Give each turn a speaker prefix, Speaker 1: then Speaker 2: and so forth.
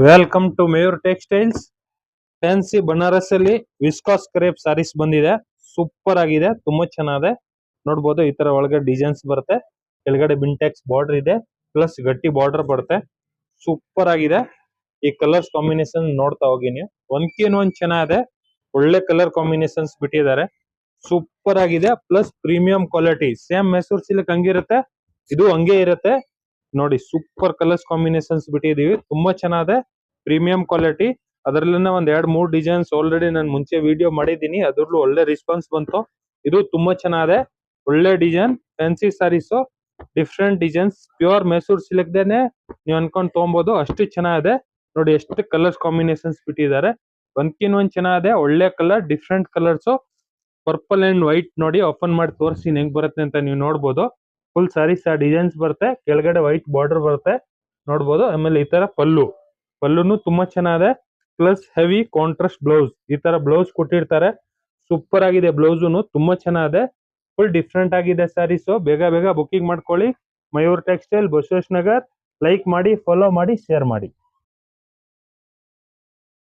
Speaker 1: Welcome to Mayur textiles. Fancy Banaras ಅಲ್ಲಿ viscose crepe saris ಬಂದಿದೆ. Super ಆಗಿದೆ, ತುಂಬಾ ಚೆನ್ನಾಗಿದೆ. ನೋಡಬಹುದು ಈ ತರ ಒಳಗಡೆ ಡಿಸೈನ್ಸ್ ಬರುತ್ತೆ, ಕೆಳಗಡೆ ಬಿಂಟೆಕ್ಸ್ ಬಾರ್ಡರ್ ಇದೆ, ಪ್ಲಸ್ ಗಟ್ಟಿ ಬಾರ್ಡರ್ ಬರುತ್ತೆ. ಸೂಪರ್ ಆಗಿದೆ. ಈ ಕಲರ್ಸ್ ಕಾಂಬಿನೇಷನ್ ನೋಡ್ತಾ ಹೋಗಿ ನೀವು, ಒಂದ್ಕಿನ್ ಒಂದ್ ಚೆನ್ನಾಗಿದೆ. ಒಳ್ಳೆ ಕಲರ್ ಕಾಂಬಿನೇಷನ್ಸ್ ಬಿಟ್ಟಿದ್ದಾರೆ. ಸೂಪರ್ ಆಗಿದೆ, plus premium quality. Same Mysore silk ಹಂಗಿರುತ್ತೆ, ಇದು ಹಂಗೆ ಇರುತ್ತೆ. ನೋಡಿ ಸೂಪರ್ ಕಲರ್ಸ್ ಕಾಂಬಿನೇಷನ್ಸ್ ಬಿಟ್ಟಿದೀವಿ, ತುಂಬಾ ಚೆನ್ನಾಗಿದೆ. Premium quality. ಅದರಲ್ಲಿನ ಒಂದ್ 2-3 ಡಿಸೈನ್ಸ್ ಆಲ್ರೆಡಿ ನಾನು ಮುಂಚೆ ವಿಡಿಯೋ ಮಾಡಿದ್ದೀನಿ, ಅದ್ರಲ್ಲೂ ಒಳ್ಳೆ ರೆಸ್ಪಾನ್ಸ್ ಬಂತು. ಇದು ತುಂಬಾ ಚೆನ್ನಾಗಿದೆ, ಒಳ್ಳೆ design. Fancy saris, different designs, pure Mysore silk ದೇನೆ ನೀವು ಅನ್ಕೊಂಡ್ ತಗೊಬಹುದು, ಅಷ್ಟು ಚೆನ್ನಾಗಿದೆ. ನೋಡಿ ಎಷ್ಟು ಕಲರ್ಸ್ ಕಾಂಬಿನೇಷನ್ಸ್ ಬಿಟ್ಟಿದ್ದಾರೆ, ಒಂದ್ಕಿನ್ ಒಂದ್ ಚೆನ್ನಾಗಿದೆ. ಒಳ್ಳೆ colour, different colours. Purple and white ನೋಡಿ, ಓಪನ್ ಮಾಡಿ ತೋರಿಸ್ತೀನಿ ಹೆಂಗ್ ಬರುತ್ತೆ ಅಂತ ನೀವು ನೋಡಬಹುದು. ಫುಲ್ ಸಾರೀಸ್ ಡಿಸೈನ್ಸ್ ಬರುತ್ತೆ, ಕೆಳಗಡೆ ವೈಟ್ ಬಾರ್ಡರ್ ಬರುತ್ತೆ ನೋಡಬಹುದು. ಆಮೇಲೆ ಈ ತರ ಪಲ್ಲುನು ತುಂಬಾ ಚೆನ್ನಾಗಿದೆ, ಪ್ಲಸ್ ಹೆವಿ ಕಾಂಟ್ರಾಸ್ಟ್ ಬ್ಲೌಸ್. ಈ ತರ ಬ್ಲೌಸ್ ಕೊಟ್ಟಿರ್ತಾರೆ, ಸೂಪರ್ ಆಗಿದೆ. ಬ್ಲೌಸುನು ತುಂಬಾ ಚೆನ್ನಾಗಿದೆ, ಫುಲ್ ಡಿಫ್ರೆಂಟ್ ಆಗಿದೆ ಸ್ಯಾರೀಸ್. ಬೇಗ ಬೇಗ ಬುಕಿಂಗ್ ಮಾಡ್ಕೊಳ್ಳಿ. ಮಯೂರ್ ಟೆಕ್ಸ್ಟೈಲ್, ಬಸವೇಶ್ ನಗರ್. ಲೈಕ್ ಮಾಡಿ, ಫಾಲೋ ಮಾಡಿ, ಶೇರ್ ಮಾಡಿ.